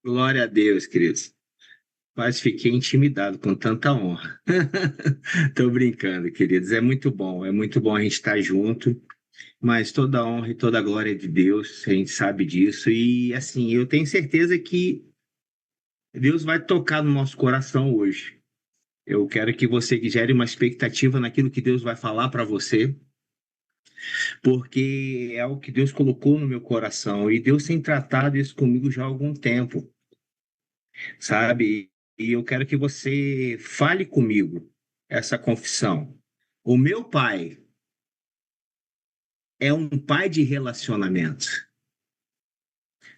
Glória a Deus, queridos. Quase fiquei intimidado com tanta honra. Estou brincando, queridos. É muito bom a gente estar junto, mas toda a honra e toda a glória é de Deus, a gente sabe disso. E assim, eu tenho certeza que Deus vai tocar no nosso coração hoje. Eu quero que você gere uma expectativa naquilo que Deus vai falar para você, porque é o que Deus colocou no meu coração e Deus tem tratado isso comigo já há algum tempo, sabe? E eu quero que você fale comigo essa confissão. O meu pai é um pai de relacionamento.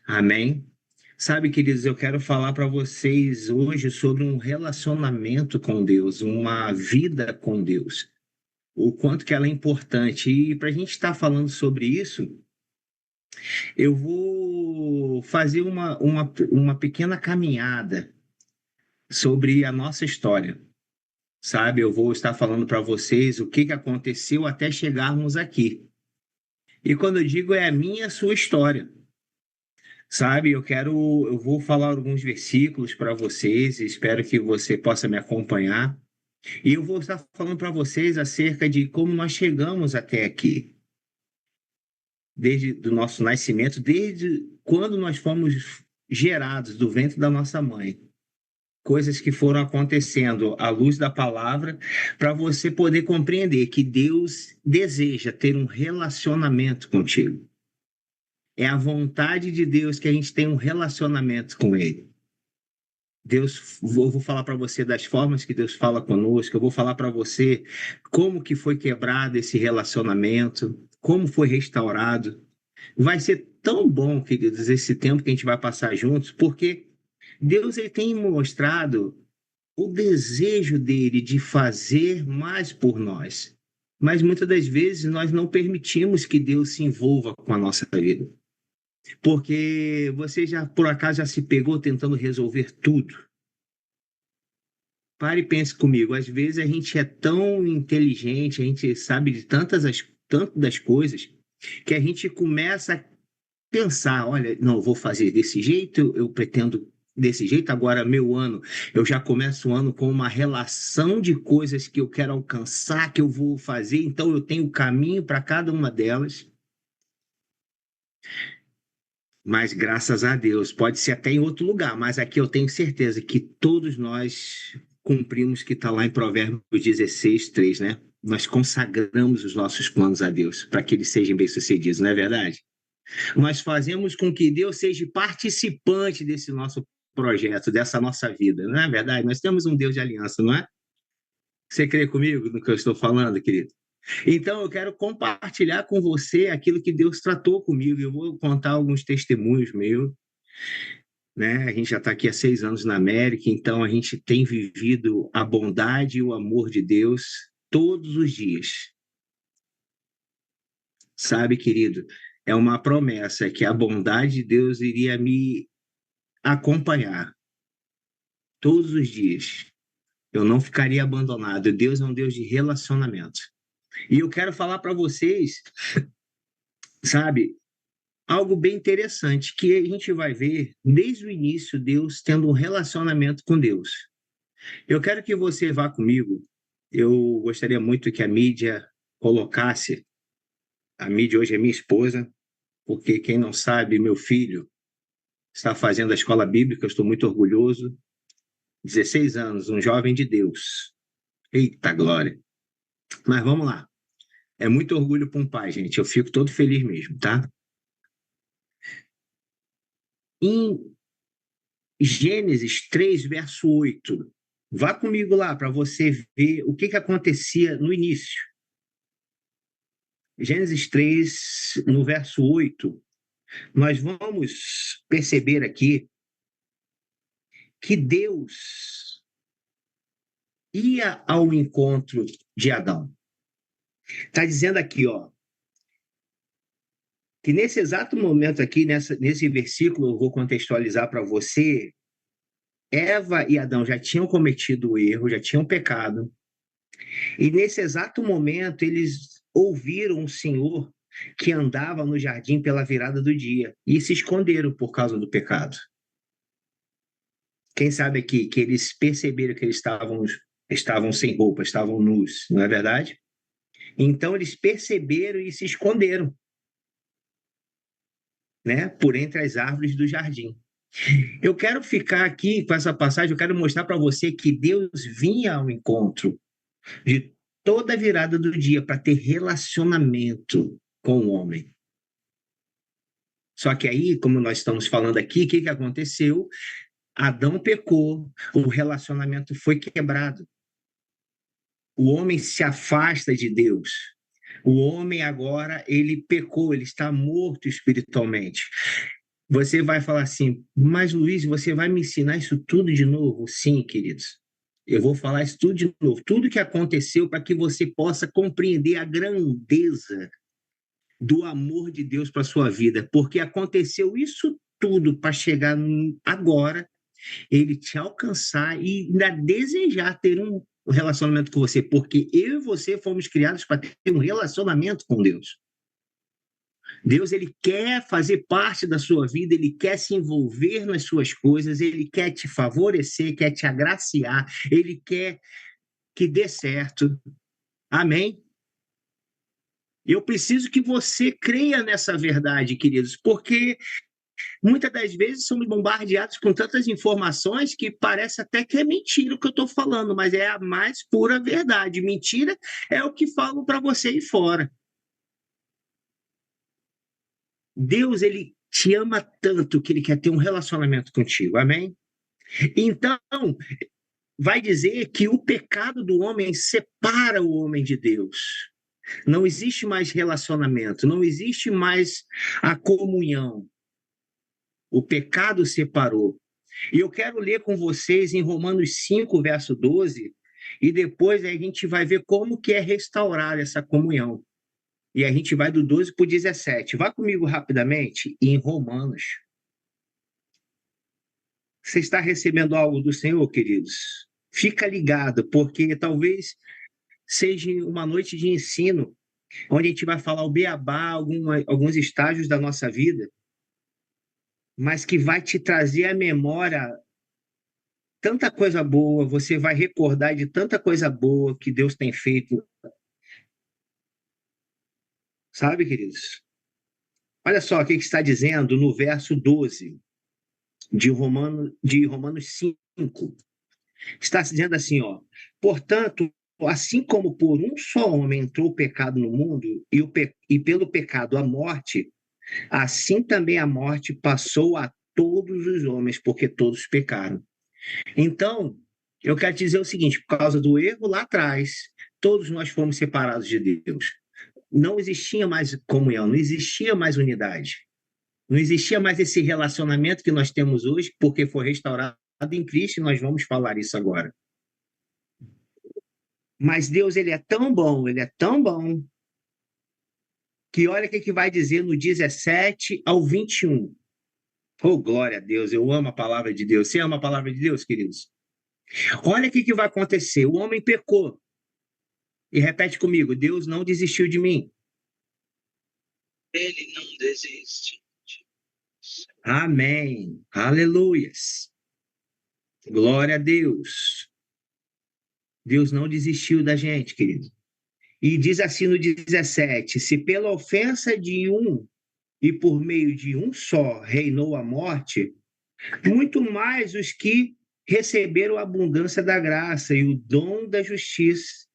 Amém? Sabe, queridos, eu quero falar para vocês hoje sobre um relacionamento com Deus, uma vida com Deus, o quanto que ela é importante. E para a gente estar falando sobre isso, eu vou fazer uma pequena caminhada sobre a nossa história. Sabe, eu vou estar falando para vocês o que que aconteceu até chegarmos aqui. E quando eu digo é a minha, a sua história. Sabe, eu vou falar alguns versículos para vocês, espero que você possa me acompanhar. E eu vou estar falando para vocês acerca de como nós chegamos até aqui, desde o nosso nascimento, desde quando nós fomos gerados do ventre da nossa mãe. Coisas que foram acontecendo à luz da palavra, para você poder compreender que Deus deseja ter um relacionamento contigo. É a vontade de Deus que a gente tenha um relacionamento com Ele. Deus, eu vou falar para você das formas que Deus fala conosco, eu vou falar para você como que foi quebrado esse relacionamento, como foi restaurado. Vai ser tão bom, queridos, esse tempo que a gente vai passar juntos, porque Deus ele tem mostrado o desejo dele de fazer mais por nós. Mas muitas das vezes nós não permitimos que Deus se envolva com a nossa vida. Porque você já, por acaso, já se pegou tentando resolver tudo? Pare e pense comigo. Às vezes a gente é tão inteligente, a gente sabe de tanto das coisas, que a gente começa a pensar, olha, não, eu vou fazer desse jeito, eu pretendo desse jeito, agora meu ano, eu já começo o ano com uma relação de coisas que eu quero alcançar, que eu vou fazer, então eu tenho caminho para cada uma delas, mas graças a Deus, pode ser até em outro lugar, mas aqui eu tenho certeza que todos nós cumprimos o que está lá em Provérbios 16:3, né? Nós consagramos os nossos planos a Deus, para que eles sejam bem-sucedidos, não é verdade? Nós fazemos com que Deus seja participante desse nosso projeto, dessa nossa vida, não é verdade? Nós temos um Deus de aliança, não é? Você crê comigo no que eu estou falando, querido? Então, eu quero compartilhar com você aquilo que Deus tratou comigo. Eu vou contar alguns testemunhos meus, né? A gente já está aqui há 6 anos na América, então a gente tem vivido a bondade e o amor de Deus todos os dias. Sabe, querido? É uma promessa que a bondade de Deus iria me acompanhar todos os dias. Eu não ficaria abandonado. Deus é um Deus de relacionamento. E eu quero falar para vocês, sabe, algo bem interessante que a gente vai ver desde o início Deus tendo um relacionamento com Deus. Eu quero que você vá comigo. Eu gostaria muito que a mídia colocasse, a mídia hoje é minha esposa, porque quem não sabe, meu filho está fazendo a escola bíblica, eu estou muito orgulhoso. 16 anos, um jovem de Deus. Eita glória! Mas vamos lá. É muito orgulho para um pai, gente. Eu fico todo feliz mesmo, tá? Em Gênesis 3, verso 8. Vá comigo lá para você ver o que acontecia no início. Gênesis 3, no verso 8, nós vamos perceber aqui que Deus ia ao encontro de Adão. Está dizendo aqui, ó, que nesse exato momento aqui, nesse versículo, eu vou contextualizar para você, Eva e Adão já tinham cometido o erro, já tinham pecado, e nesse exato momento eles ouviram o Senhor que andava no jardim pela virada do dia e se esconderam por causa do pecado. Quem sabe aqui que eles perceberam que eles estavam sem roupa, estavam nus, não é verdade? Então eles perceberam e se esconderam, né, por entre as árvores do jardim. Eu quero ficar aqui com essa passagem, eu quero mostrar para você que Deus vinha ao encontro de toda a virada do dia para ter relacionamento com o homem. Só que aí, como nós estamos falando aqui, o que aconteceu? Adão pecou, o relacionamento foi quebrado. O homem se afasta de Deus. O homem agora, ele pecou, ele está morto espiritualmente. Você vai falar assim, mas Luiz, você vai me ensinar isso tudo de novo? Sim, queridos. Eu vou falar isso tudo de novo. Tudo que aconteceu para que você possa compreender a grandeza do amor de Deus para a sua vida. Porque aconteceu isso tudo para chegar agora, ele te alcançar e ainda desejar ter um relacionamento com você. Porque eu e você fomos criados para ter um relacionamento com Deus. Deus, ele quer fazer parte da sua vida, ele quer se envolver nas suas coisas, ele quer te favorecer, quer te agraciar, ele quer que dê certo. Amém? Eu preciso que você creia nessa verdade, queridos, porque muitas das vezes somos bombardeados com tantas informações que parece até que é mentira o que eu estou falando, mas é a mais pura verdade. Mentira é o que falam para você aí fora. Deus, ele te ama tanto que ele quer ter um relacionamento contigo, amém? Então, vai dizer que o pecado do homem separa o homem de Deus. Não existe mais relacionamento, não existe mais a comunhão. O pecado separou. E eu quero ler com vocês em Romanos 5, verso 12, e depois a gente vai ver como que é restaurar essa comunhão. E a gente vai do 12 para o 17. Vá comigo rapidamente em Romanos. Você está recebendo algo do Senhor, queridos? Fica ligado, porque talvez seja uma noite de ensino, onde a gente vai falar o beabá, alguns estágios da nossa vida, mas que vai te trazer à memória tanta coisa boa, você vai recordar de tanta coisa boa que Deus tem feito. Sabe, queridos? Olha só o que está dizendo no verso 12 de Romanos 5. Está dizendo assim, ó: portanto, assim como por um só homem entrou o pecado no mundo, e pelo pecado a morte, assim também a morte passou a todos os homens, porque todos pecaram. Então, eu quero te dizer o seguinte: por causa do erro lá atrás, todos nós fomos separados de Deus. Não existia mais comunhão, não existia mais unidade. Não existia mais esse relacionamento que nós temos hoje, porque foi restaurado em Cristo, e nós vamos falar isso agora. Mas Deus, ele é tão bom, que olha o que vai dizer no 17 ao 21. Oh, glória a Deus, eu amo a palavra de Deus. Você ama a palavra de Deus, queridos? Olha o que vai acontecer. O homem pecou. E repete comigo: Deus não desistiu de mim. Ele não desiste. Amém. Aleluias. Glória a Deus. Deus não desistiu da gente, querido. E diz assim no 17: se pela ofensa de um e por meio de um só reinou a morte, muito mais os que receberam a abundância da graça e o dom da justiça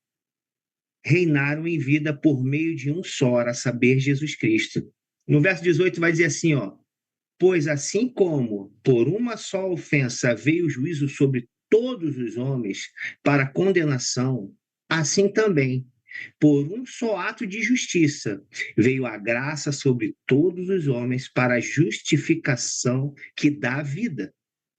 reinaram em vida por meio de um só, a saber, Jesus Cristo. No verso 18 vai dizer assim, ó: pois assim como por uma só ofensa veio o juízo sobre todos os homens para condenação, assim também, por um só ato de justiça, veio a graça sobre todos os homens para a justificação que dá vida.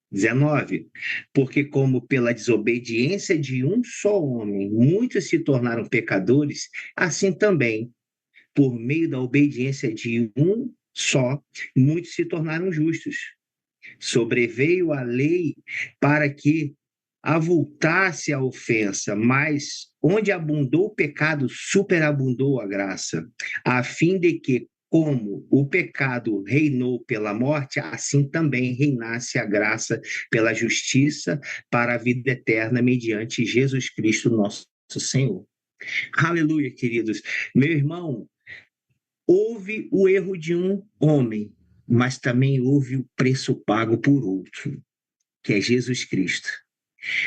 19. Porque como pela desobediência de um só homem muitos se tornaram pecadores, assim também, por meio da obediência de um só, muitos se tornaram justos. Sobreveio a lei para que avultasse a ofensa, mas onde abundou o pecado, superabundou a graça, a fim de que, como o pecado reinou pela morte, assim também reinasse a graça pela justiça para a vida eterna mediante Jesus Cristo, nosso Senhor. Aleluia, queridos. Meu irmão, houve o erro de um homem, mas também houve o preço pago por outro, que é Jesus Cristo.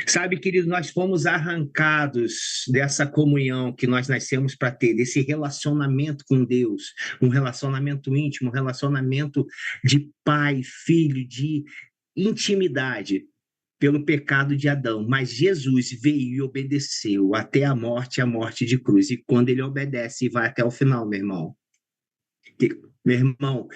Sabe, querido, nós fomos arrancados dessa comunhão que nós nascemos para ter, desse relacionamento com Deus, um relacionamento íntimo, um relacionamento de pai, filho, de intimidade, pelo pecado de Adão. Mas Jesus veio e obedeceu até a morte de cruz. E quando ele obedece e vai até o final, meu irmão, meu irmão,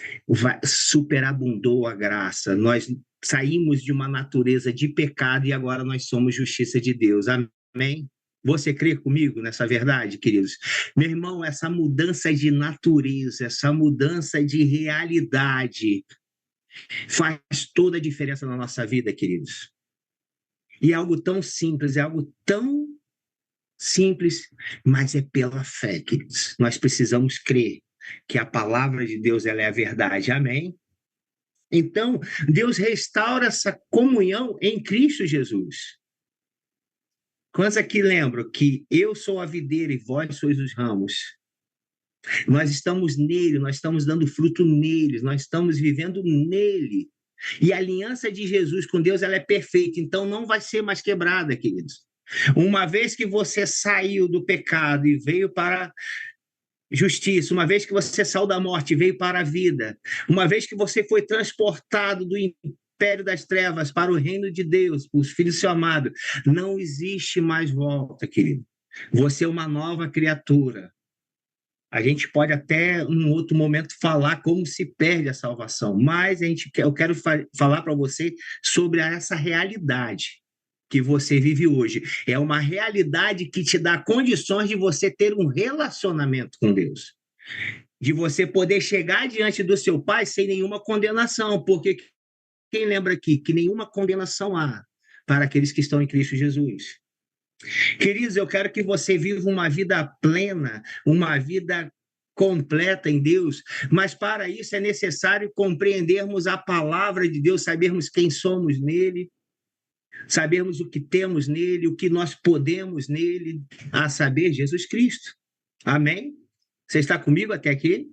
superabundou a graça. Nós saímos de uma natureza de pecado e agora nós somos justiça de Deus. Amém? Você crê comigo nessa verdade, queridos? Meu irmão, essa mudança de natureza, essa mudança de realidade faz toda a diferença na nossa vida, queridos. E é algo tão simples, é algo tão simples, mas é pela fé, queridos. Nós precisamos crer que a palavra de Deus ela é a verdade. Amém? Então, Deus restaura essa comunhão em Cristo Jesus. Quantos aqui lembram que eu sou a videira e vós sois os ramos? Nós estamos nele, nós estamos dando fruto nele, nós estamos vivendo nele. E a aliança de Jesus com Deus ela é perfeita, então não vai ser mais quebrada, queridos. Uma vez que você saiu do pecado e veio para justiça, uma vez que você saiu da morte e veio para a vida, uma vez que você foi transportado do império das trevas para o reino de Deus, os filhos do seu amado, não existe mais volta, querido. Você é uma nova criatura. A gente pode até, em um outro momento, falar como se perde a salvação, mas eu quero falar para você sobre essa realidade que você vive hoje. É uma realidade que te dá condições de você ter um relacionamento com Deus, de você poder chegar diante do seu Pai sem nenhuma condenação, porque quem lembra aqui que nenhuma condenação há para aqueles que estão em Cristo Jesus. Queridos, eu quero que você viva uma vida plena, uma vida completa em Deus, mas para isso é necessário compreendermos a palavra de Deus, sabermos quem somos nele, sabermos o que temos nele, o que nós podemos nele, a saber, Jesus Cristo. Amém? Você está comigo até aqui?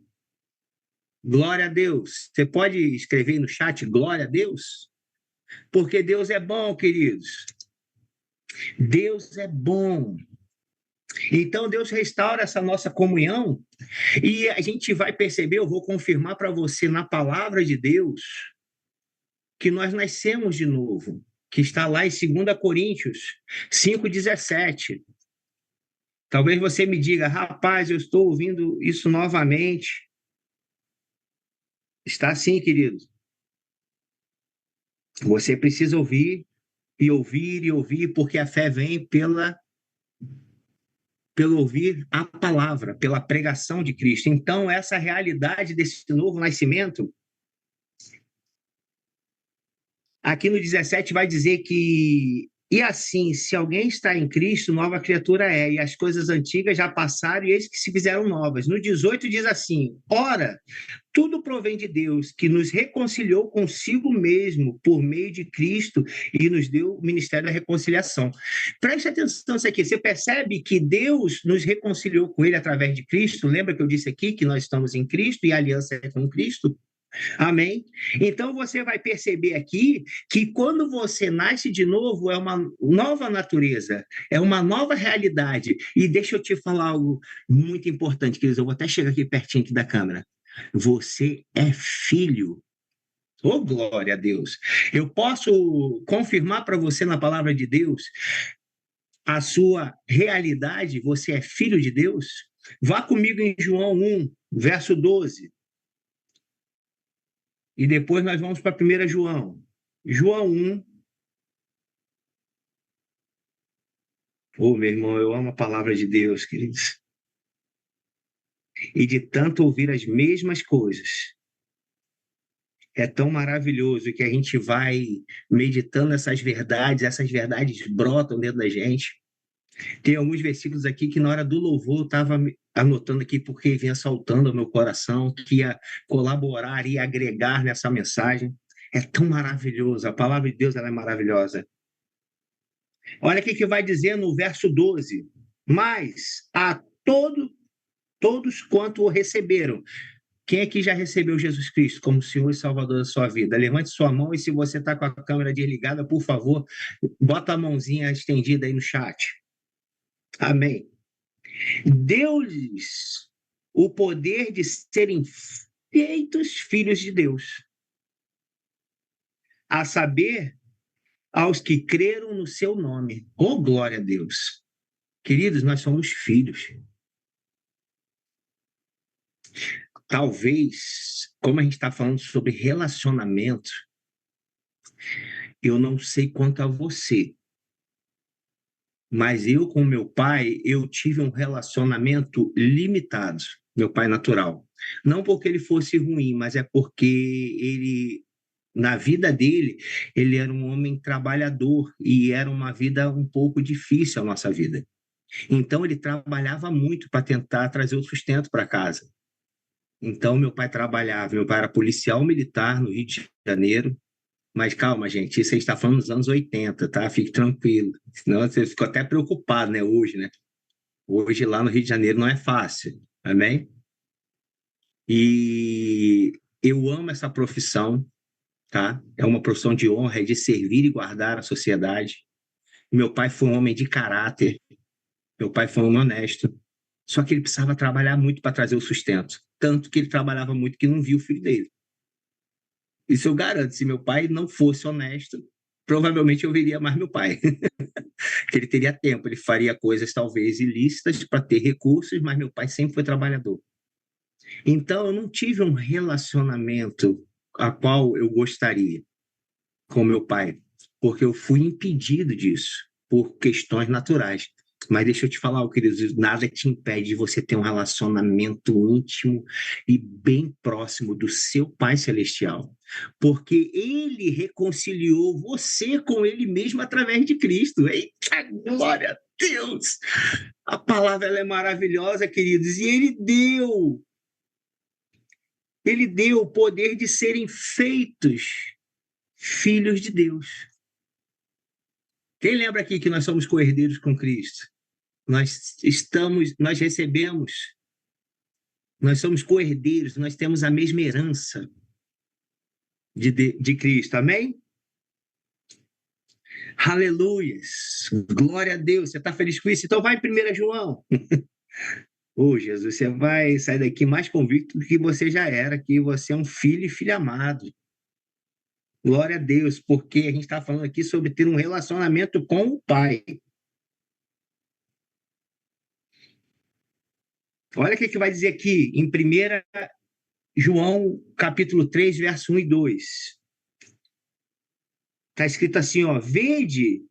Glória a Deus. Você pode escrever no chat glória a Deus? Porque Deus é bom, queridos. Deus é bom. Então, Deus restaura essa nossa comunhão e a gente vai perceber, eu vou confirmar para você na palavra de Deus, que nós nascemos de novo, que está lá em 2 Coríntios 5,17. Talvez você me diga, rapaz, eu estou ouvindo isso novamente. Está sim, querido. Você precisa ouvir e ouvir e ouvir, porque a fé vem pelo ouvir a palavra, pela pregação de Cristo. Então, essa realidade desse novo nascimento, aqui no 17 vai dizer que, e assim, se alguém está em Cristo, nova criatura é, e as coisas antigas já passaram e eis que se fizeram novas. No 18 diz assim, ora, tudo provém de Deus, que nos reconciliou consigo mesmo por meio de Cristo e nos deu o ministério da reconciliação. Preste atenção nisso aqui. Você percebe que Deus nos reconciliou com ele através de Cristo? Lembra que eu disse aqui que nós estamos em Cristo e a aliança é com Cristo? Amém? Então você vai perceber aqui que quando você nasce de novo é uma nova natureza, é uma nova realidade. E deixa eu te falar algo muito importante, queridos. Eu vou até chegar aqui pertinho aqui da câmera. Você é filho. Oh, glória a Deus. Eu posso confirmar para você na palavra de Deus a sua realidade, você é filho de Deus? Vá comigo em João 1, verso 12. E depois nós vamos para 1 João. João 1. Oh, meu irmão, eu amo a palavra de Deus, queridos. E de tanto ouvir as mesmas coisas, é tão maravilhoso que a gente vai meditando essas verdades brotam dentro da gente. Tem alguns versículos aqui que na hora do louvor eu estava anotando aqui porque vinha saltando ao meu coração, que ia colaborar e agregar nessa mensagem. É tão maravilhoso, a palavra de Deus ela é maravilhosa. Olha o que vai dizer no verso 12. Mas a todos quanto o receberam. Quem aqui já recebeu Jesus Cristo como Senhor e Salvador da sua vida? Levante sua mão e se você está com a câmera desligada, por favor, bota a mãozinha estendida aí no chat. Amém. Deu-lhes o poder de serem feitos filhos de Deus, a saber, aos que creram no seu nome. Oh, glória a Deus. Queridos, nós somos filhos. Talvez, como a gente está falando sobre relacionamento, eu não sei quanto a você, mas eu com meu pai, eu tive um relacionamento limitado, meu pai natural. Não porque ele fosse ruim, mas é porque ele, na vida dele, ele era um homem trabalhador e era uma vida um pouco difícil a nossa vida. Então ele trabalhava muito para tentar trazer o sustento para casa. Então meu pai trabalhava, meu pai era policial militar no Rio de Janeiro. Mas calma, gente, isso aí está falando dos anos 80, tá? Fique tranquilo. Senão você ficou até preocupado, né, hoje, né? Hoje lá no Rio de Janeiro não é fácil, amém? E eu amo essa profissão, tá? É uma profissão de honra, é de servir e guardar a sociedade. Meu pai foi um homem de caráter, meu pai foi um homem honesto, só que ele precisava trabalhar muito para trazer o sustento. Tanto que ele trabalhava muito que não viu o filho dele. Isso eu garanto, se meu pai não fosse honesto, provavelmente eu veria mais meu pai. Que ele teria tempo, ele faria coisas talvez ilícitas para ter recursos, mas meu pai sempre foi trabalhador. Então, eu não tive um relacionamento a qual eu gostaria com meu pai, porque eu fui impedido disso por questões naturais. Mas deixa eu te falar, querido, nada te impede de você ter um relacionamento íntimo e bem próximo do seu Pai Celestial, porque ele reconciliou você com ele mesmo através de Cristo. Eita, glória a Deus! A palavra ela é maravilhosa, queridos, e ele deu o poder de serem feitos filhos de Deus. Quem lembra aqui que nós somos co-herdeiros com Cristo? Nós recebemos, nós somos co-herdeiros, nós temos a mesma herança de Cristo, amém? Aleluias, glória a Deus, você está feliz com isso? Então vai em 1 João. Ô, Jesus, você vai sair daqui mais convicto do que você já era, que você é um filho e filho amado. Glória a Deus, porque a gente está falando aqui sobre ter um relacionamento com o Pai. Olha o que vai dizer aqui em 1 João, capítulo 3, verso 1 e 2. Está escrito assim, ó, vede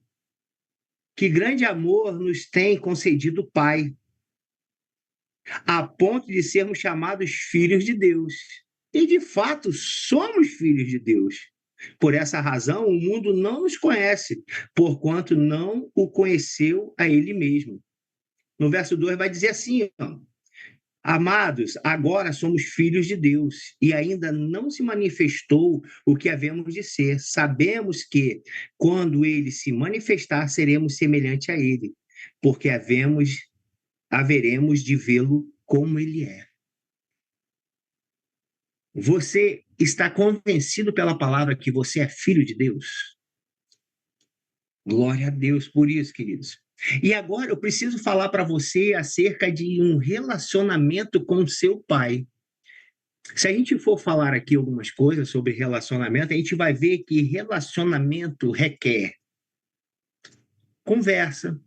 que grande amor nos tem concedido o Pai, a ponto de sermos chamados filhos de Deus. E de fato somos filhos de Deus. Por essa razão, o mundo não nos conhece, porquanto não o conheceu a ele mesmo. No verso 2 vai dizer assim, ó, amados, agora somos filhos de Deus e ainda não se manifestou o que havemos de ser. Sabemos que, quando ele se manifestar, seremos semelhante a ele, porque haveremos de vê-lo como ele é. Você está convencido pela palavra que você é filho de Deus? Glória a Deus por isso, queridos. E agora eu preciso falar para você acerca de um relacionamento com seu pai. Se a gente for falar aqui algumas coisas sobre relacionamento, a gente vai ver que relacionamento requer conversa,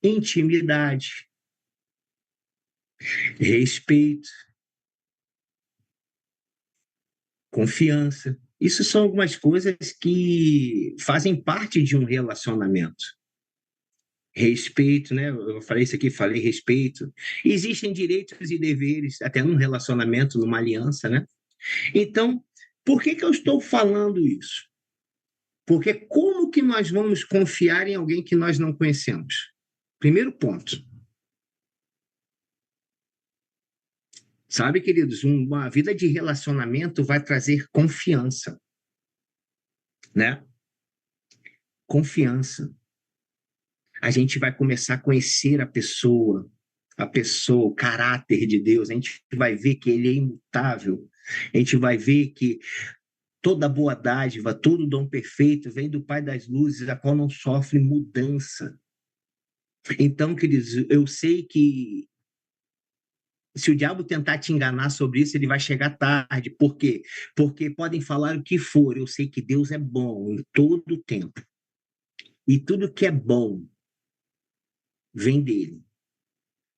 intimidade, respeito, confiança. Isso são algumas coisas que fazem parte de um relacionamento. Respeito, né? Eu falei isso aqui, falei respeito. Existem direitos e deveres, até num relacionamento, numa aliança, né? Então, por que eu estou falando isso? Porque como que nós vamos confiar em alguém que nós não conhecemos? Primeiro ponto. Sabe, queridos, uma vida de relacionamento vai trazer confiança, né? Confiança. A gente vai começar a conhecer a pessoa, o caráter de Deus. A gente vai ver que ele é imutável. A gente vai ver que toda boa dádiva, todo dom perfeito vem do Pai das luzes, a qual não sofre mudança. Então, queridos, eu sei que se o diabo tentar te enganar sobre isso, ele vai chegar tarde. Por quê? Porque podem falar o que for. Eu sei que Deus é bom em todo o tempo. E tudo que é bom vem dele.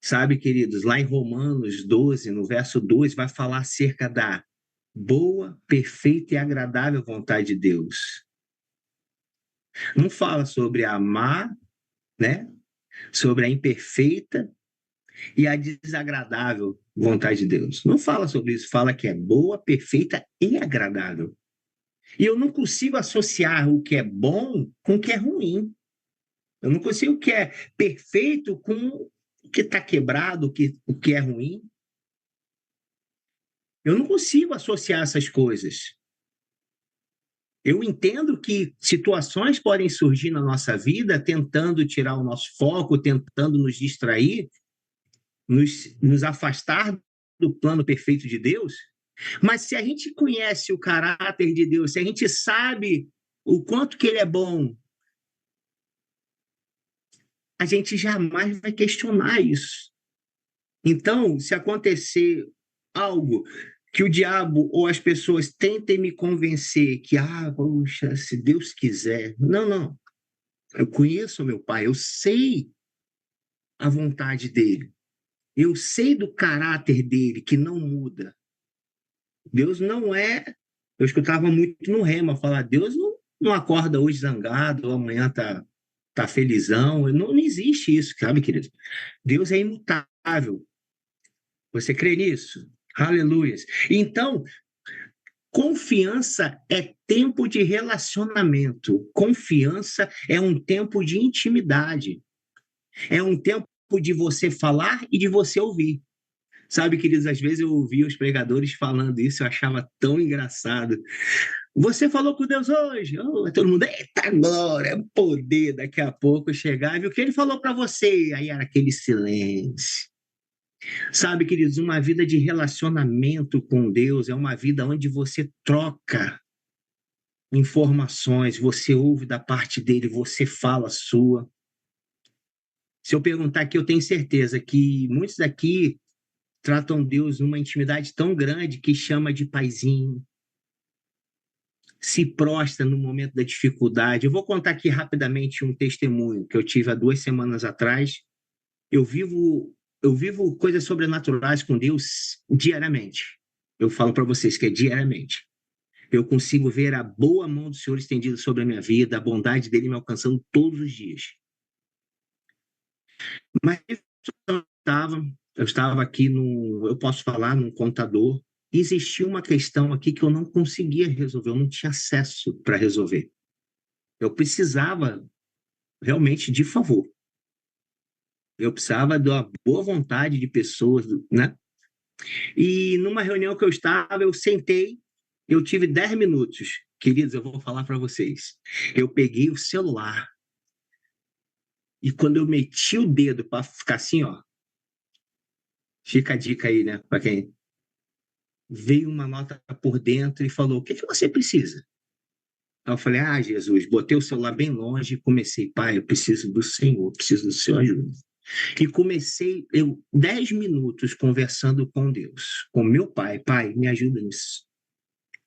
Sabe, queridos, lá em Romanos 12, no verso 2, vai falar acerca da boa, perfeita e agradável vontade de Deus. Não fala sobre a má, né? Sobre a imperfeita e a desagradável vontade de Deus. Não fala sobre isso, fala que é boa, perfeita e agradável. E eu não consigo associar o que é bom com o que é ruim. Eu não consigo o que é perfeito com o que está quebrado, o que é ruim. Eu não consigo associar essas coisas. Eu entendo que situações podem surgir na nossa vida tentando tirar o nosso foco, tentando nos distrair, nos afastar do plano perfeito de Deus. Mas se a gente conhece o caráter de Deus, se a gente sabe o quanto que ele é bom, a gente jamais vai questionar isso. Então, se acontecer algo que o diabo ou as pessoas tentem me convencer que, poxa, se Deus quiser. Não, não. Eu conheço o meu pai, eu sei a vontade dele. Eu sei do caráter dele que não muda. Deus não é. Eu escutava muito no Rema falar: Deus não acorda hoje zangado, ou amanhã tá felizão. Não existe isso, sabe, querido? Deus é imutável. Você crê nisso? Aleluias. Então, confiança é tempo de relacionamento. Confiança é um tempo de intimidade. É um tempo de você falar e de você ouvir. Sabe, queridos, às vezes eu ouvia os pregadores falando isso, eu achava tão engraçado. Você falou com Deus hoje? Oh, todo mundo, eita glória, é poder. Daqui a pouco chegava e o que ele falou para você? Aí era aquele silêncio. Sabe, queridos, uma vida de relacionamento com Deus é uma vida onde você troca informações, você ouve da parte dele, você fala a sua. Se eu perguntar aqui, eu tenho certeza que muitos daqui tratam Deus numa intimidade tão grande que chama de paizinho, se prostra no momento da dificuldade. Eu vou contar aqui rapidamente um testemunho que eu tive há 2 semanas atrás. Eu vivo, eu vivo coisas sobrenaturais com Deus diariamente. Eu falo para vocês que é diariamente. Eu consigo ver a boa mão do Senhor estendida sobre a minha vida, a bondade dele me alcançando todos os dias. Mas eu estava aqui no, eu posso falar, num contador. Existia uma questão aqui que eu não conseguia resolver, eu não tinha acesso para resolver. Eu precisava realmente de favor. Eu precisava da boa vontade de pessoas, né? E numa reunião que eu estava, eu sentei, eu tive 10 minutos. Queridos, eu vou falar para vocês. Eu peguei o celular e quando eu meti o dedo para ficar assim, ó, fica a dica aí, né, para quem veio uma nota por dentro e falou: "O que que você precisa?" Aí eu falei: "Ah, Jesus", botei o celular bem longe e comecei: "Pai, eu preciso do Senhor, preciso do Senhor ajuda." E comecei, 10 minutos conversando com Deus, com meu pai: "Pai, me ajuda nisso.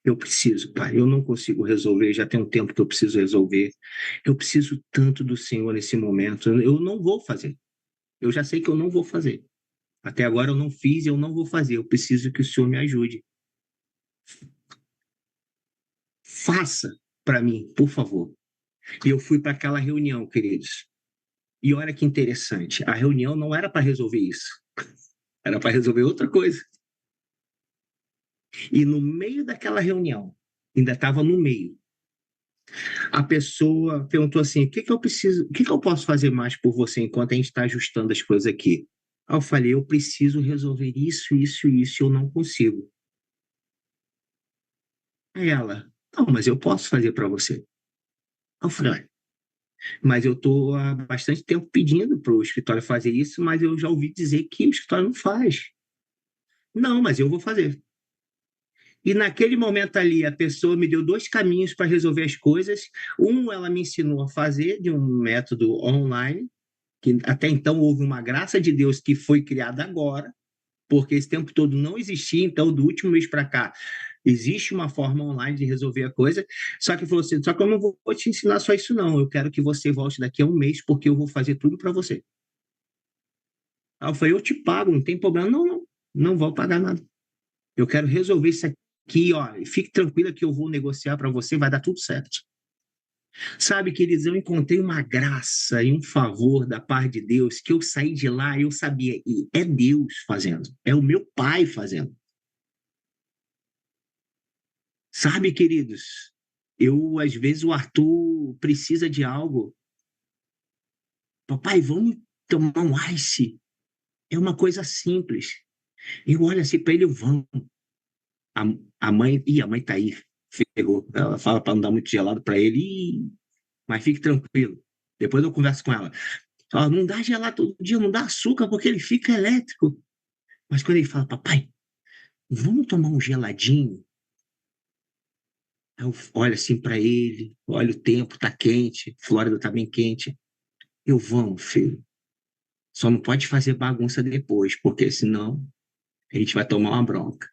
Eu preciso, pai, eu não consigo resolver, já tem um tempo que eu preciso resolver. Eu preciso tanto do Senhor nesse momento. Eu não vou fazer. Eu já sei que eu não vou fazer. Até agora eu não fiz e eu não vou fazer. Eu preciso que o Senhor me ajude. Faça para mim, por favor." E eu fui para aquela reunião, queridos. E olha que interessante, a reunião não era para resolver isso, era para resolver outra coisa. E no meio daquela reunião, ainda estava no meio, a pessoa perguntou assim: o que que eu preciso, o que que eu posso fazer mais por você enquanto a gente está ajustando as coisas aqui? Aí eu falei, eu preciso resolver isso, isso e isso, e eu não consigo. Aí ela, não, mas eu posso fazer para você. Aí eu falei, olha, mas eu estou há bastante tempo pedindo para o escritório fazer isso, mas eu já ouvi dizer que o escritório não faz. Não, mas eu vou fazer. E naquele momento ali, a pessoa me deu dois caminhos para resolver as coisas. Um, ela me ensinou a fazer de um método online, que até então houve uma graça de Deus que foi criada agora, porque esse tempo todo não existia, então do último mês para cá existe uma forma online de resolver a coisa. Só que falou assim, só que eu não vou te ensinar só isso não, eu quero que você volte daqui a um mês porque eu vou fazer tudo para você. Aí eu falei, eu te pago, não tem problema. Não, não, não vou pagar nada. Eu quero resolver isso aqui, ó, fique tranquila que eu vou negociar para você, vai dar tudo certo. Sabe, queridos, eu encontrei uma graça e um favor da parte de Deus que eu saí de lá, eu sabia, e é Deus fazendo, é o meu pai fazendo. Sabe, queridos, às vezes, o Arthur precisa de algo. Papai, vamos tomar um ice. É uma coisa simples. Eu olho assim para ele, vamos. A, a mãe tá aí, pegou. Ela fala para não dar muito gelado para ele, mas fique tranquilo. Depois eu converso com ela. Ó, não dá gelado todo dia, não dá açúcar, porque ele fica elétrico. Mas quando ele fala, papai, vamos tomar um geladinho? Eu olho assim para ele, olha o tempo, tá quente, Flórida tá bem quente. Eu, vamos, filho. Só não pode fazer bagunça depois, porque senão a gente vai tomar uma bronca.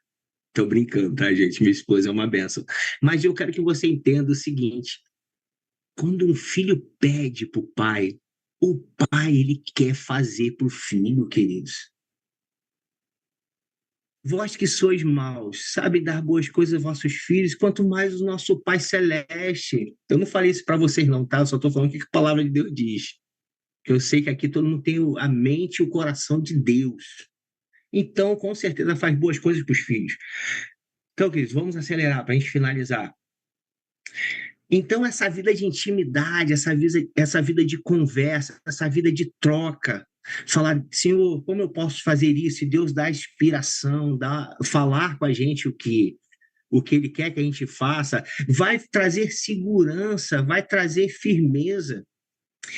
Tô brincando, tá, gente? Minha esposa é uma benção. Mas eu quero que você entenda o seguinte: quando um filho pede pro pai, o pai ele quer fazer pro filho, queridos. Vós que sois maus, sabe dar boas coisas aos vossos filhos, quanto mais o nosso Pai Celeste. Eu não falei isso para vocês, não, tá? Eu só estou falando o que a palavra de Deus diz. Eu sei que aqui todo mundo tem a mente e o coração de Deus. Então, com certeza, faz boas coisas para os filhos. Então, queridos, vamos acelerar para a gente finalizar. Então, essa vida de intimidade, essa vida de conversa, essa vida de troca, falar, Senhor, como eu posso fazer isso? E Deus dá inspiração, falar com a gente o que Ele quer que a gente faça, vai trazer segurança, vai trazer firmeza.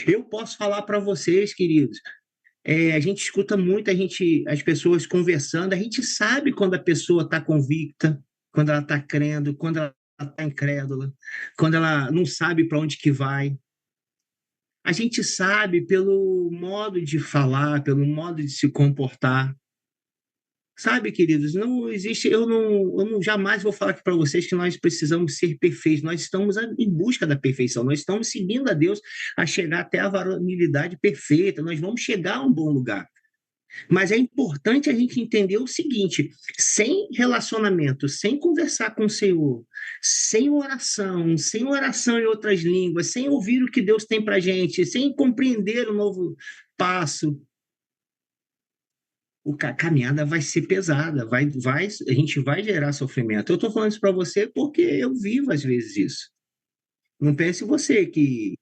Eu posso falar para vocês, queridos, a gente escuta muito as pessoas conversando, a gente sabe quando a pessoa está convicta, quando ela está crendo, quando ela está incrédula, quando ela não sabe para onde que vai. A gente sabe pelo modo de falar, pelo modo de se comportar. Sabe, queridos, não existe, eu não jamais vou falar aqui para vocês que nós precisamos ser perfeitos, nós estamos em busca da perfeição, nós estamos seguindo a Deus a chegar até a varonilidade perfeita, nós vamos chegar a um bom lugar. Mas é importante a gente entender o seguinte: sem relacionamento, sem conversar com o Senhor, sem oração em outras línguas, sem ouvir o que Deus tem para gente, sem compreender o novo passo, a caminhada vai ser pesada, a gente vai gerar sofrimento. Eu estou falando isso para você porque eu vivo às vezes isso. Não pense você que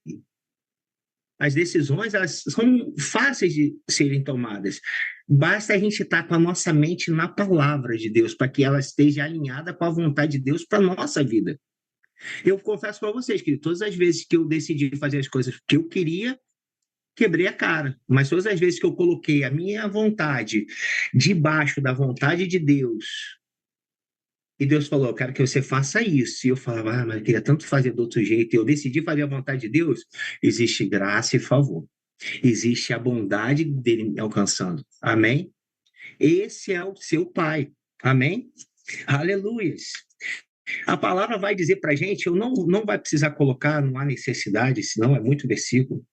as decisões elas são fáceis de serem tomadas. Basta a gente estar com a nossa mente na palavra de Deus para que ela esteja alinhada com a vontade de Deus para a nossa vida. Eu confesso para vocês que todas as vezes que eu decidi fazer as coisas que eu queria, quebrei a cara. Mas todas as vezes que eu coloquei a minha vontade debaixo da vontade de Deus, e Deus falou, eu quero que você faça isso. E eu falava, mas eu queria tanto fazer do outro jeito. E eu decidi fazer a vontade de Deus. Existe graça e favor. Existe a bondade dele me alcançando. Amém? Esse é o seu Pai. Amém? Aleluias. A palavra vai dizer para a gente, eu não vai precisar colocar, não há necessidade, senão é muito versículo.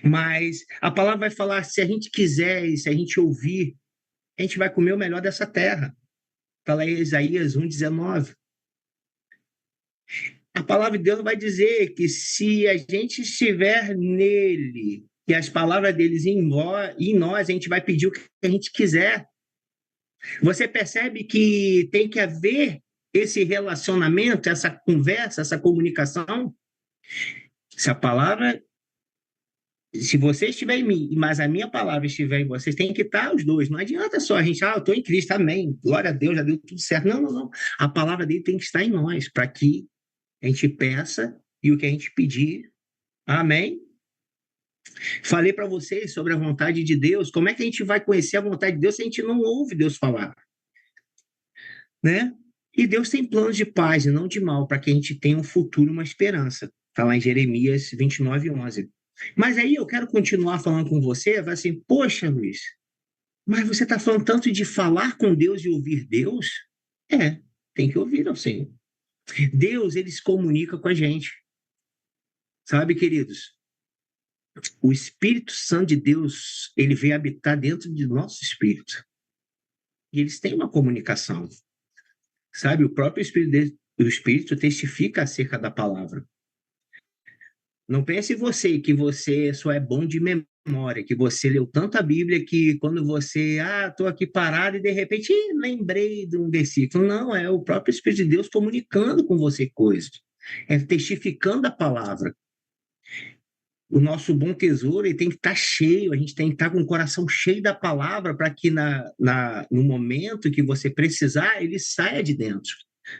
Mas a palavra vai falar, se a gente quiser e se a gente ouvir, a gente vai comer o melhor dessa terra. Fala aí Isaías 1,19. A palavra de Deus vai dizer que se a gente estiver nele, e as palavras deles em nós, a gente vai pedir o que a gente quiser. Você percebe que tem que haver esse relacionamento, essa conversa, essa comunicação? Se a palavra Se você estiver em mim, mas a minha palavra estiver em vocês, tem que estar os dois. Não adianta só a gente, eu estou em Cristo, amém. Glória a Deus, já deu tudo certo. Não, não, não. A palavra dele tem que estar em nós, para que a gente peça e o que a gente pedir, amém. Falei para vocês sobre a vontade de Deus. Como é que a gente vai conhecer a vontade de Deus se a gente não ouve Deus falar, né? E Deus tem planos de paz e não de mal, para que a gente tenha um futuro, uma esperança. Está lá em Jeremias 29:11. Mas aí eu quero continuar falando com você, vai assim, poxa, Luiz, mas você está falando tanto de falar com Deus e ouvir Deus? É, tem que ouvir ao Senhor. Deus, ele se comunica com a gente. Sabe, queridos? O Espírito Santo de Deus, ele veio habitar dentro de nosso espírito. E eles têm uma comunicação. Sabe, o próprio Espírito testifica acerca da palavra. Não pense você que você só é bom de memória, que você leu tanto a Bíblia que quando você, estou aqui parado e de repente lembrei de um versículo. Não, é o próprio Espírito de Deus comunicando com você coisas. É testificando a palavra. O nosso bom tesouro ele tem que estar cheio, a gente tem que estar com o coração cheio da palavra para que no momento que você precisar, ele saia de dentro.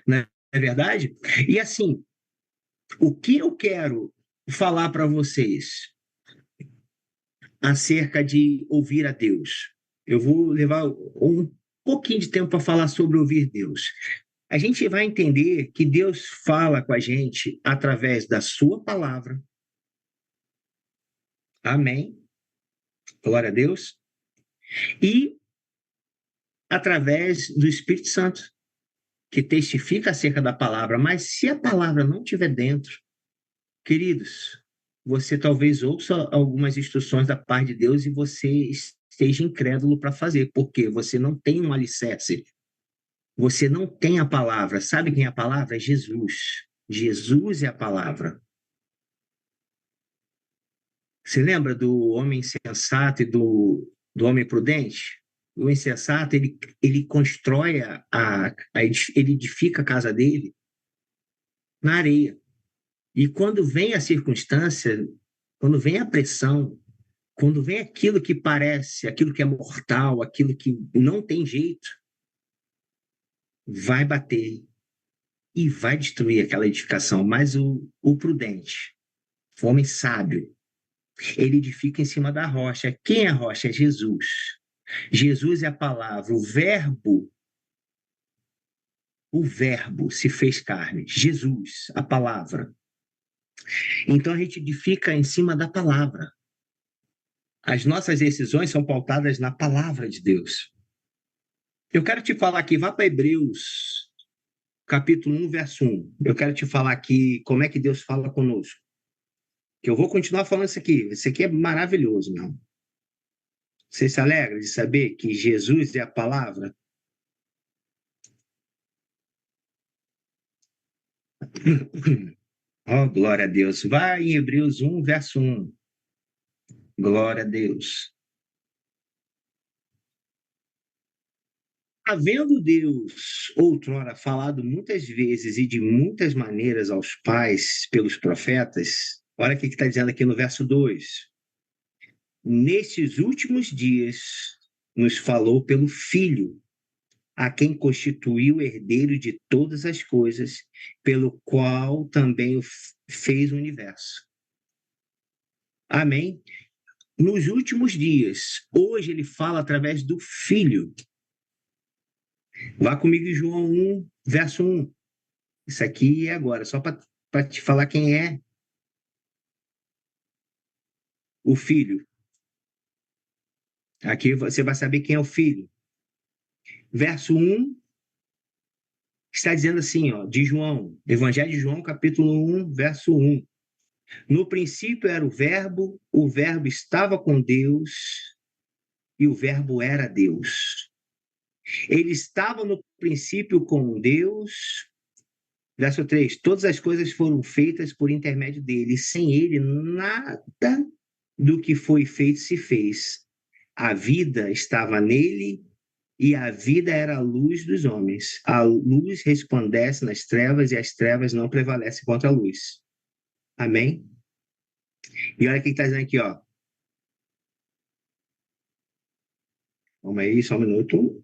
Não é verdade? E assim, o que eu quero falar para vocês acerca de ouvir a Deus? Eu vou levar um pouquinho de tempo para falar sobre ouvir Deus. A gente vai entender que Deus fala com a gente através da sua palavra. Amém. Glória a Deus. E através do Espírito Santo, que testifica acerca da palavra. Mas se a palavra não estiver dentro, queridos, você talvez ouça algumas instruções da parte de Deus e você esteja incrédulo para fazer, porque você não tem um alicerce, você não tem a palavra. Sabe quem é a palavra? É Jesus. Jesus é a palavra. Você lembra do homem sensato e do homem prudente? O insensato, ele constrói, ele edifica a casa dele na areia. E quando vem a circunstância, quando vem a pressão, quando vem aquilo que parece, aquilo que é mortal, aquilo que não tem jeito, vai bater e vai destruir aquela edificação. Mas o prudente, o homem sábio, ele edifica em cima da rocha. Quem é a rocha? É Jesus. Jesus é a palavra, o verbo se fez carne. Jesus, a palavra. Então a gente edifica em cima da palavra. As nossas decisões são pautadas na palavra de Deus. Eu quero te falar aqui, vá para Hebreus, capítulo 1, verso 1. Eu quero te falar aqui como é que Deus fala conosco. Que eu vou continuar falando isso aqui. Isso aqui é maravilhoso, meu irmão. Você se alegra de saber que Jesus é a palavra? Oh, glória a Deus. Vai em Hebreus 1, verso 1. Glória a Deus. Havendo Deus outrora falado muitas vezes e de muitas maneiras aos pais pelos profetas, olha o que está dizendo aqui no verso 2. Nestes últimos dias nos falou pelo Filho, a quem constituiu herdeiro de todas as coisas, pelo qual também fez o universo. Amém? Nos últimos dias, hoje ele fala através do Filho. Vá comigo em João 1, verso 1. Isso aqui é agora, só para te falar quem é o Filho. Aqui você vai saber quem é o Filho. Verso 1 está dizendo assim, ó, de João, Evangelho de João, capítulo 1, verso 1. No princípio era o verbo estava com Deus e o verbo era Deus. Ele estava no princípio com Deus. Verso 3, todas as coisas foram feitas por intermédio dele, e sem ele nada do que foi feito se fez. A vida estava nele e a vida era a luz dos homens. A luz resplandece nas trevas e as trevas não prevalecem contra a luz. Amém? E olha o que está dizendo aqui, ó. Calma aí, só um minuto.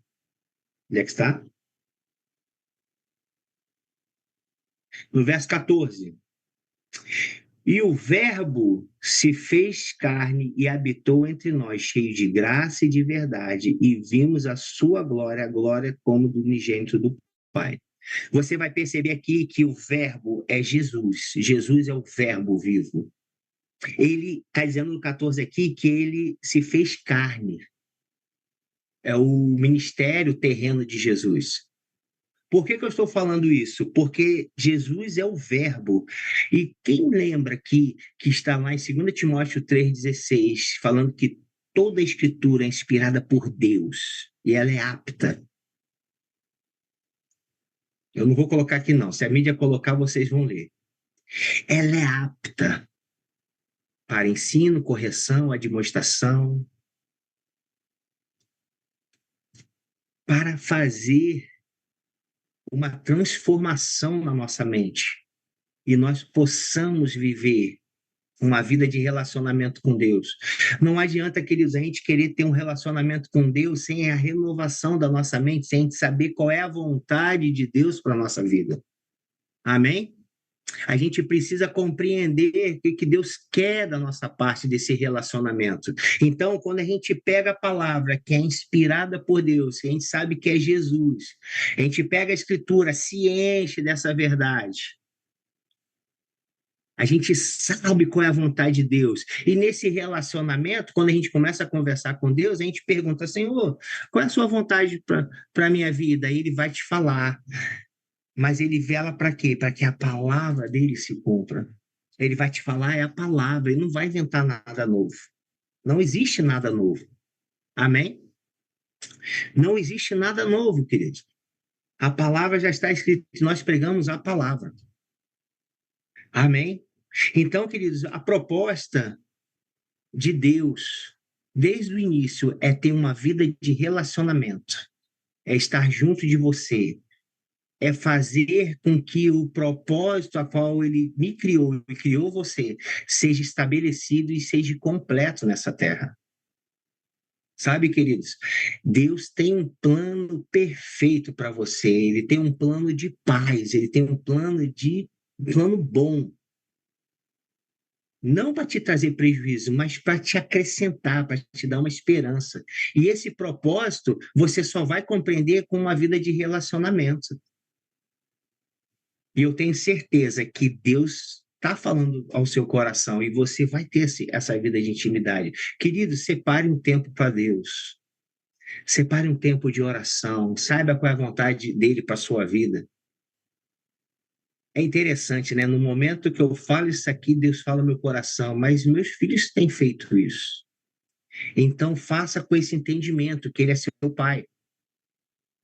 Onde é que está? No verso 14. E o Verbo se fez carne e habitou entre nós, cheio de graça e de verdade, e vimos a glória como do unigênito do Pai. Você vai perceber aqui que o Verbo é Jesus. Jesus é o Verbo vivo. Ele está dizendo no 14 aqui que ele se fez carne. É o ministério terreno de Jesus. Por que eu estou falando isso? Porque Jesus é o Verbo. E quem lembra que está lá em 2 Timóteo 3,16, falando que toda a Escritura é inspirada por Deus e ela é apta. Eu não vou colocar aqui, não. Se a mídia colocar, vocês vão ler. Ela é apta para ensino, correção, admoestação, para fazer uma transformação na nossa mente e nós possamos viver uma vida de relacionamento com Deus. Não adianta, queridos, a gente querer ter um relacionamento com Deus sem a renovação da nossa mente, sem a gente saber qual é a vontade de Deus para a nossa vida. Amém? A gente precisa compreender o que Deus quer da nossa parte desse relacionamento. Então, quando a gente pega a palavra que é inspirada por Deus, que a gente sabe que é Jesus, a gente pega a Escritura, se enche dessa verdade. A gente sabe qual é a vontade de Deus. E nesse relacionamento, quando a gente começa a conversar com Deus, a gente pergunta, Senhor, qual é a sua vontade para a minha vida? E ele vai te falar. Mas ele vela para quê? Para que a palavra dele se cumpra. Ele vai te falar, é a palavra, ele não vai inventar nada novo. Não existe nada novo. Amém? Não existe nada novo, queridos. A palavra já está escrita, nós pregamos a palavra. Amém? Então, queridos, a proposta de Deus, desde o início, é ter uma vida de relacionamento, é estar junto de você, é fazer com que o propósito a qual ele me criou e criou você seja estabelecido e seja completo nessa terra. Sabe, queridos, Deus tem um plano perfeito para você, ele tem um plano de paz, ele tem um plano bom, não para te trazer prejuízo, mas para te acrescentar, para te dar uma esperança. E esse propósito você só vai compreender com uma vida de relacionamento. E eu tenho certeza que Deus está falando ao seu coração e você vai ter essa vida de intimidade. Querido, separe um tempo para Deus. Separe um tempo de oração. Saiba qual é a vontade dele para a sua vida. É interessante, né? No momento que eu falo isso aqui, Deus fala no meu coração, mas meus filhos têm feito isso. Então, faça com esse entendimento que ele é seu pai.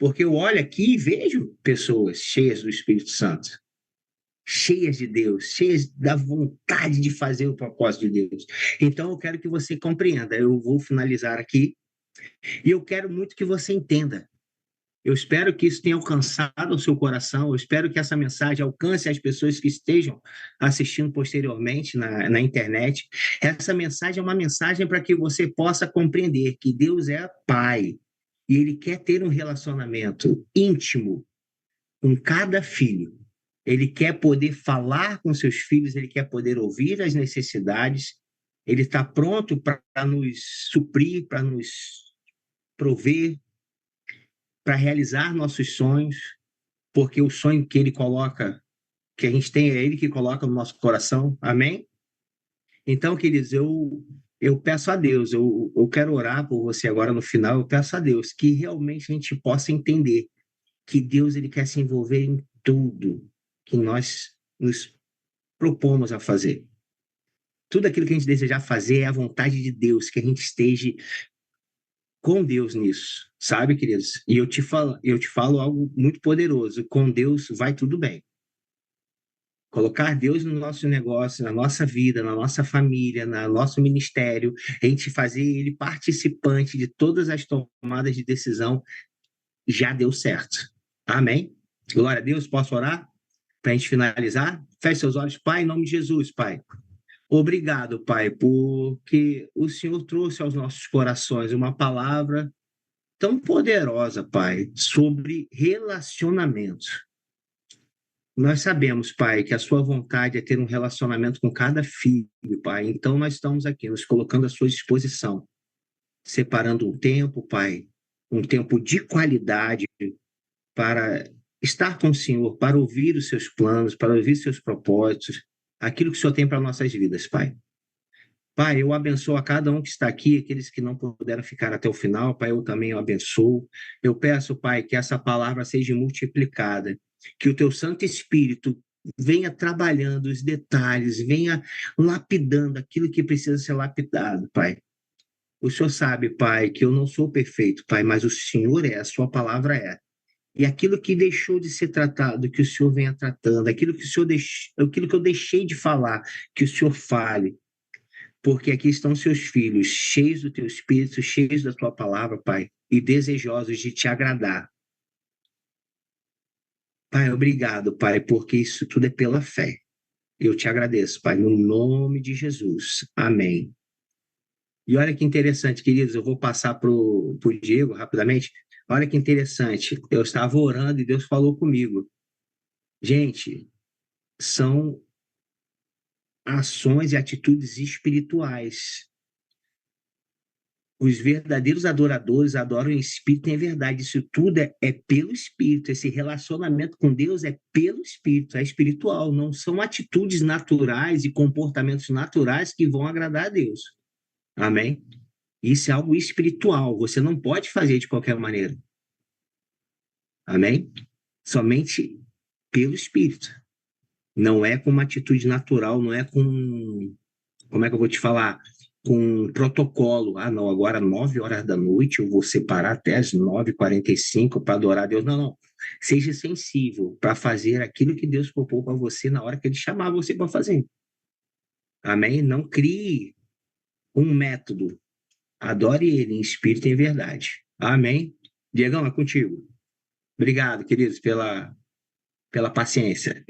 Porque eu olho aqui e vejo pessoas cheias do Espírito Santo, cheias de Deus, cheias da vontade de fazer o propósito de Deus. Então, eu quero que você compreenda. Eu vou finalizar aqui e eu quero muito que você entenda. Eu espero que isso tenha alcançado o seu coração. Eu espero que essa mensagem alcance as pessoas que estejam assistindo posteriormente na internet. Essa mensagem é uma mensagem para que você possa compreender que Deus é Pai e Ele quer ter um relacionamento íntimo com cada filho. Ele quer poder falar com seus filhos, ele quer poder ouvir as necessidades, ele está pronto para nos suprir, para nos prover, para realizar nossos sonhos, porque o sonho que ele coloca, que a gente tem, é ele que coloca no nosso coração. Amém? Então, queridos, eu peço a Deus, eu quero orar por você agora no final, eu peço a Deus que realmente a gente possa entender que Deus ele quer se envolver em tudo que nós nos propomos a fazer. Tudo aquilo que a gente desejar fazer é a vontade de Deus, que a gente esteja com Deus nisso, sabe, queridos? E eu te falo algo muito poderoso: com Deus vai tudo bem. Colocar Deus no nosso negócio, na nossa vida, na nossa família, no nosso ministério, a gente fazer ele participante de todas as tomadas de decisão, já deu certo. Amém? Glória a Deus, posso orar? Para a gente finalizar? Feche seus olhos, Pai, em nome de Jesus, Pai. Obrigado, Pai, porque o Senhor trouxe aos nossos corações uma palavra tão poderosa, Pai, sobre relacionamentos. Nós sabemos, Pai, que a sua vontade é ter um relacionamento com cada filho, Pai. Então, nós estamos aqui, nos colocando à sua disposição, separando um tempo, Pai, um tempo de qualidade para estar com o Senhor, para ouvir os seus planos, para ouvir seus propósitos, aquilo que o Senhor tem para nossas vidas, Pai. Pai, eu abençoo a cada um que está aqui, aqueles que não puderam ficar até o final, Pai, eu também o abençoo. Eu peço, Pai, que essa palavra seja multiplicada, que o teu Santo Espírito venha trabalhando os detalhes, venha lapidando aquilo que precisa ser lapidado, Pai. O Senhor sabe, Pai, que eu não sou perfeito, Pai, mas o Senhor é, a sua palavra é. E aquilo que deixou de ser tratado, que o Senhor venha tratando, aquilo que eu deixei de falar, que o Senhor fale, porque aqui estão seus filhos, cheios do teu espírito, cheios da tua palavra, Pai, e desejosos de te agradar. Pai, obrigado, Pai, porque isso tudo é pela fé. Eu te agradeço, Pai, no nome de Jesus. Amém. E olha que interessante, queridos, eu vou passar para o Diego rapidamente. Olha que interessante, eu estava orando e Deus falou comigo. Gente, são ações e atitudes espirituais. Os verdadeiros adoradores adoram em espírito e em verdade. Isso tudo é pelo espírito. Esse relacionamento com Deus é pelo espírito, é espiritual. Não são atitudes naturais e comportamentos naturais que vão agradar a Deus. Amém? Isso é algo espiritual. Você não pode fazer de qualquer maneira. Amém? Somente pelo espírito. Não é com uma atitude natural, não é com. Como é que eu vou te falar? Com um protocolo. Ah, não, agora 9 horas da noite eu vou separar até as 9h45 para adorar a Deus. Não, não. Seja sensível para fazer aquilo que Deus propôs para você na hora que Ele chamar você para fazer. Amém? Não crie um método. Adore Ele em espírito e em verdade. Amém? Diegão, é contigo. Obrigado, queridos, pela paciência.